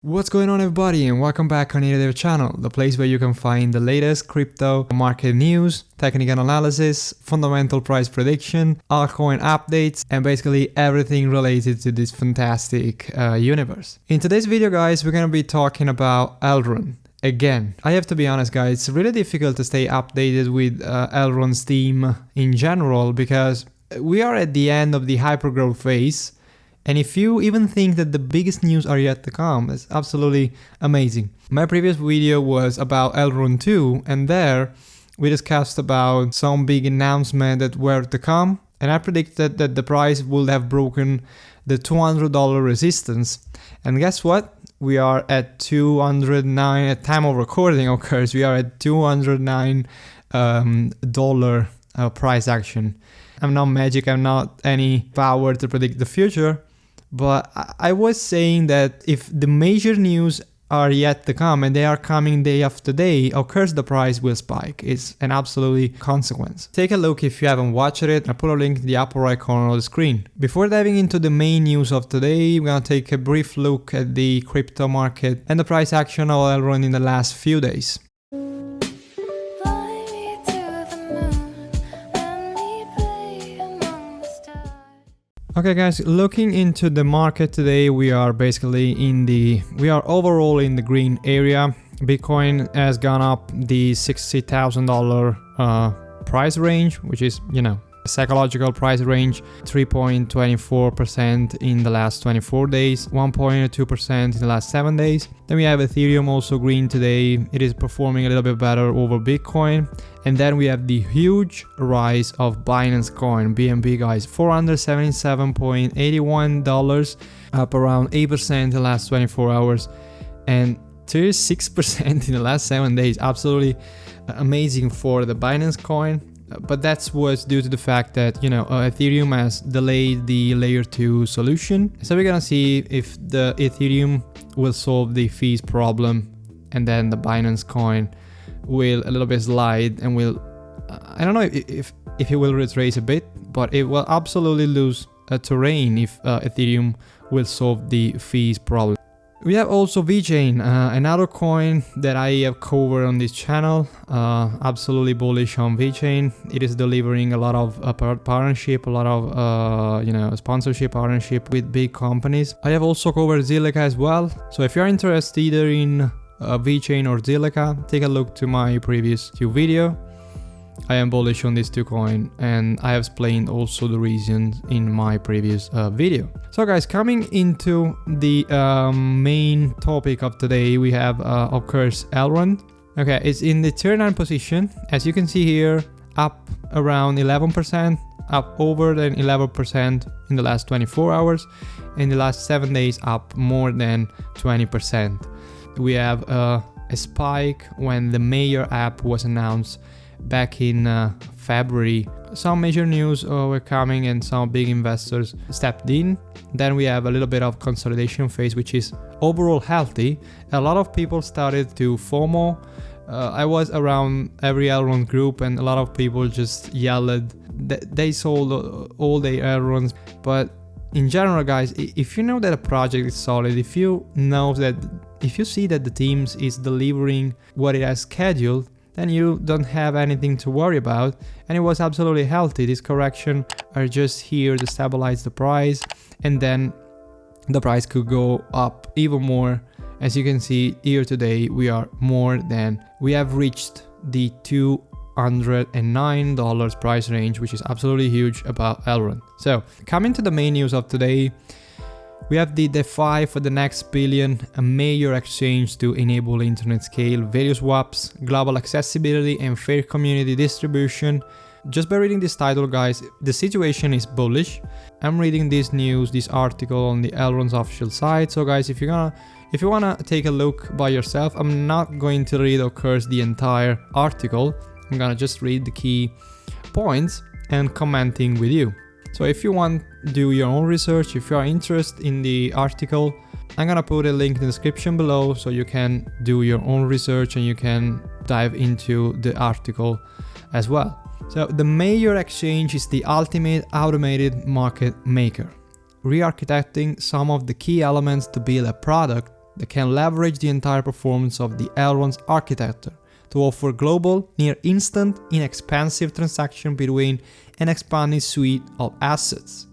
What's going on, everybody, and welcome back on Dev channel, the place where you can find the latest crypto market news, technical analysis, fundamental price prediction, altcoin updates, and basically everything related to this fantastic universe. In today's video, guys, we're gonna be talking about Elrond. Again, I have to be honest, guys, it's really difficult to stay updated with Elrond's team in general because we are at the end of the hypergrowth phase. And if you even think that the biggest news are yet to come, it's absolutely amazing. My previous video was about Elrond 2, and there we discussed about some big announcement that were to come, and I predicted that the price would have broken the $200 resistance. And guess what? We are at 209 at time of recording, of course. We are at $209 dollar price action. I'm not magic, I'm not any power to predict the future. But I was saying that if the major news are yet to come and they are coming day after day, of course the price will spike. It's an absolutely consequence. Take a look if you haven't watched it. I put a link in the upper right corner of the screen. Before diving into the main news of today, we're gonna take a brief look at the crypto market and the price action of Elrond in the last few days. Okay, guys, looking into the market today, we are basically overall in the green area. Bitcoin has gone up the $60,000 price range, which is, psychological price range, 3.24% in the last 24 days, 1.2% in the last 7 days. Then we have Ethereum also green today. It is performing a little bit better over Bitcoin. And then we have the huge rise of Binance Coin, BNB, guys, $477.81, up around 8% in the last 24 hours, and 36% in the last 7 days. Absolutely amazing for the Binance Coin. But that was due to the fact that, Ethereum has delayed the layer 2 solution. So we're gonna see if the Ethereum will solve the fees problem, and then the Binance Coin will a little bit slide and will, I don't know if it will retrace a bit, but it will absolutely lose terrain if Ethereum will solve the fees problem. We have also VeChain, another coin that I have covered on this channel. Absolutely bullish on VeChain. It is delivering a lot of partnership, a lot of sponsorship partnership with big companies. I have also covered Zilliqa as well. So if you're interested either in VeChain or Zilliqa, take a look to my previous two videos. I am bullish on these two coins, and I have explained also the reasons in my previous video. So guys, coming into the main topic of today, we have of course Elrond. Okay, it's in the tier 9 position, as you can see here, up around 11%, up over than 11% in the last 24 hours, in the last 7 days up more than 20%. We have a spike when the Maiar app was announced back in February. Some major news were coming and some big investors stepped in. Then we have a little bit of consolidation phase, which is overall healthy. A lot of people started to FOMO. I was around every Elrond group and a lot of people just yelled that they sold all their Elronds. But in general, guys, if you know that a project is solid, if you see that the teams is delivering what it has scheduled, then you don't have anything to worry about, and it was absolutely healthy. This correction are just here to stabilize the price, and then the price could go up even more. As you can see here today, we have reached the $209 price range, which is absolutely huge about Elrond. So coming to the main news of today, we have the DeFi for the next billion, a Maiar Exchange to enable internet scale, value swaps, global accessibility, and fair community distribution. Just by reading this title, guys, the situation is bullish. I'm reading this news, this article on the Elrond's official site. So guys, if you wanna take a look by yourself, I'm not going to read, of course, the entire article. I'm gonna just read the key points and commenting with you. So if you want to do your own research, if you are interested in the article, I'm gonna put a link in the description below so you can do your own research and you can dive into the article as well. So the Maiar Exchange is the ultimate automated market maker, re-architecting some of the key elements to build a product that can leverage the entire performance of the Elrond's architecture to offer global, near instant, inexpensive transaction between an expanding suite of assets.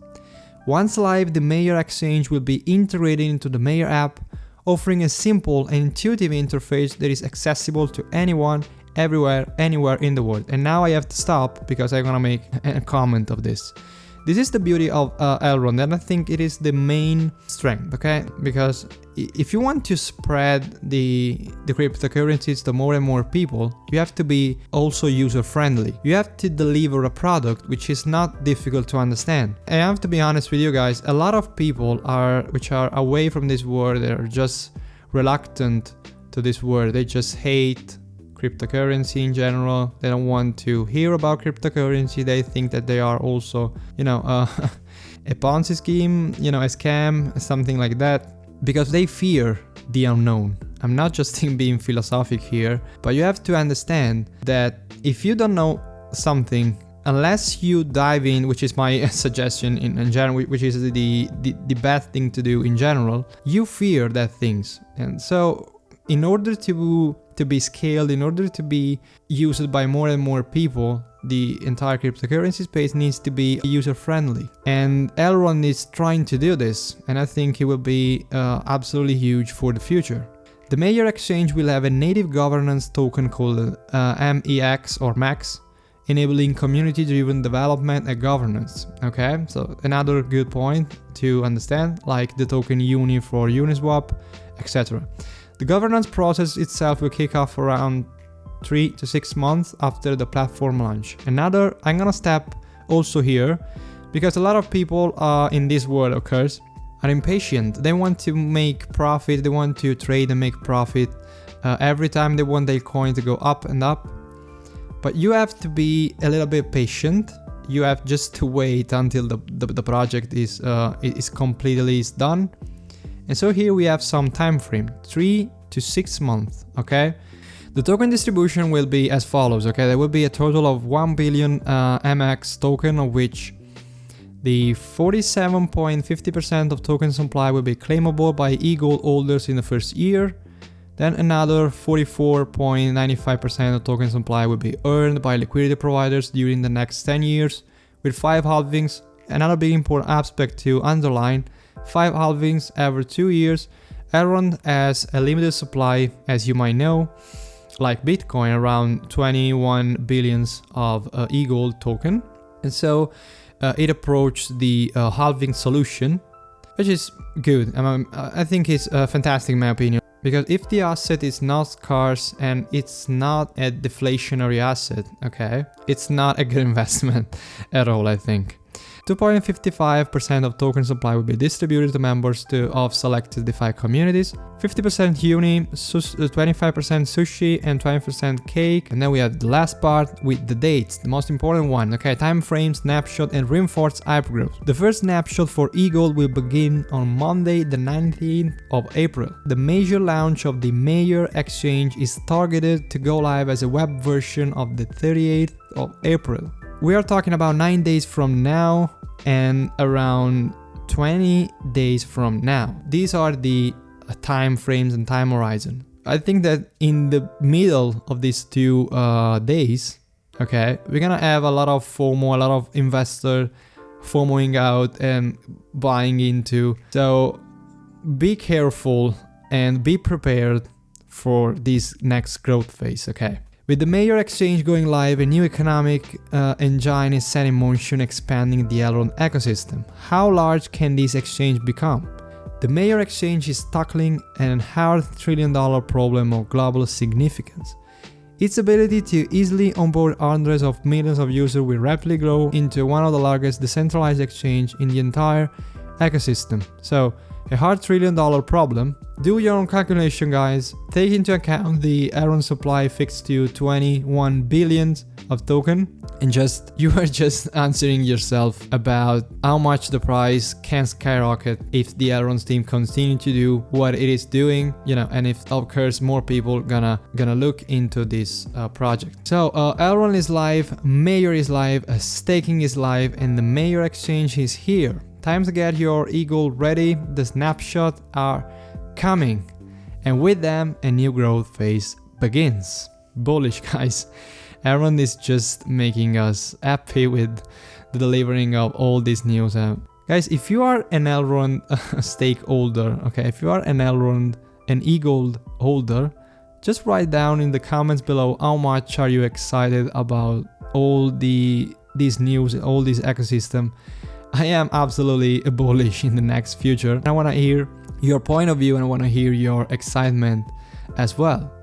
Once live, the Maiar Exchange will be integrated into the Maiar app, offering a simple and intuitive interface that is accessible to anyone, everywhere, anywhere in the world. And now I have to stop because I'm gonna make a comment of this. This is the beauty of Elrond, and I think it is the main strength, okay? Because if you want to spread the cryptocurrencies to more and more people, you have to be also user-friendly. You have to deliver a product which is not difficult to understand. And I have to be honest with you guys, a lot of people which are away from this world, they're just reluctant to this world. They just hate cryptocurrency in general. They don't want to hear about cryptocurrency. They think that they are also, a Ponzi scheme, a scam, something like that, because they fear the unknown. I'm not just being philosophic here, but you have to understand that if you don't know something, unless you dive in, which is my suggestion in general, which is the bad thing to do in general, you fear that things. And so in order to be scaled, in order to be used by more and more people, the entire cryptocurrency space needs to be user-friendly. And Elrond is trying to do this, and I think it will be absolutely huge for the future. The Maiar Exchange will have a native governance token called MEX or MAX, enabling community-driven development and governance. Okay, so another good point to understand, like the token Uni for Uniswap, etc. The governance process itself will kick off around 3 to 6 months after the platform launch. I'm gonna step also here, because a lot of people in this world, of course, are impatient. They want to make profit, they want to trade and make profit. Every time they want their coin to go up and up. But you have to be a little bit patient. You have just to wait until the project is completely done. And so here we have some time frame, 3 to 6 months, okay? The token distribution will be as follows, okay? There will be a total of 1 billion MX token, of which the 47.50% of token supply will be claimable by e-gold holders in the first year. Then another 44.95% of token supply will be earned by liquidity providers during the next 10 years, with 5 halvings. Another big important aspect to underline, 5 halvings every 2 years. Elrond has a limited supply, as you might know, like Bitcoin, around 21 billions of e-gold token. And so it approached the halving solution, which is good. I think it's fantastic in my opinion, because if the asset is not scarce and it's not a deflationary asset, okay, it's not a good investment at all, I think. 2.55% of token supply will be distributed to members of selected DeFi communities, 50% Uni, 25% Sushi, and 20% Cake. And then we have the last part with the dates, the most important one, okay, time frame, snapshot, and reinforced hypergrowth. The first snapshot for eGold will begin on Monday, the 19th of April. The major launch of the Maiar Exchange is targeted to go live as a web version of the 38th of April. We are talking about 9 days from now and around 20 days from now. These are the time frames and time horizon. I think that in the middle of these 2 days, okay, we're gonna have a lot of FOMO, a lot of investor FOMOing out and buying into. So be careful and be prepared for this next growth phase, okay? With the Maiar Exchange going live, a new economic engine is set in motion, expanding the Elrond ecosystem. How large can this exchange become? The Maiar Exchange is tackling an hard $1 trillion problem of global significance. Its ability to easily onboard hundreds of millions of users will rapidly grow into one of the largest decentralized exchanges in the entire ecosystem. So, a hard $1 trillion problem. Do your own calculation, guys. Take into account the Elrond supply fixed to 21 billion of token, and you are just answering yourself about how much the price can skyrocket if the Elrond team continue to do what it is doing, and if of course more people gonna look into this project. So Elrond is live, Maiar is live, staking is live, and the Maiar Exchange is here. Time to get your eGold ready. The snapshots are coming. And with them, a new growth phase begins. Bullish, guys. Elrond is just making us happy with the delivering of all this news. Guys, if you are an Elrond stakeholder, okay, if you are an Elrond, an EGLD holder, just write down in the comments below how much are you excited about all these news, all this ecosystem. I am absolutely bullish in the next future. I want to hear your point of view and I want to hear your excitement as well.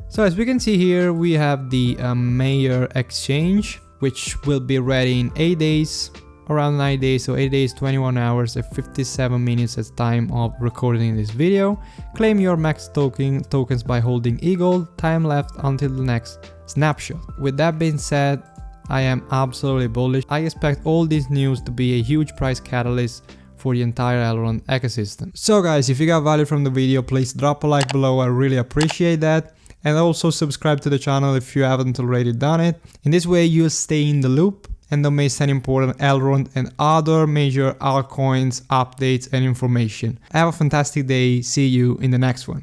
So as we can see here, we have the Maiar Exchange, which will be ready in 8 days, around 9 days, so 8 days, 21 hours, and 57 minutes at time of recording this video. Claim your max tokens by holding EGLD, time left until the next snapshot. With that being said, I am absolutely bullish. I expect all this news to be a huge price catalyst for the entire Elrond ecosystem. So guys, if you got value from the video, please drop a like below, I really appreciate that. And also subscribe to the channel if you haven't already done it. In this way you'll stay in the loop and don't miss any important Elrond and other major altcoins updates and information. Have a fantastic day, see you in the next one.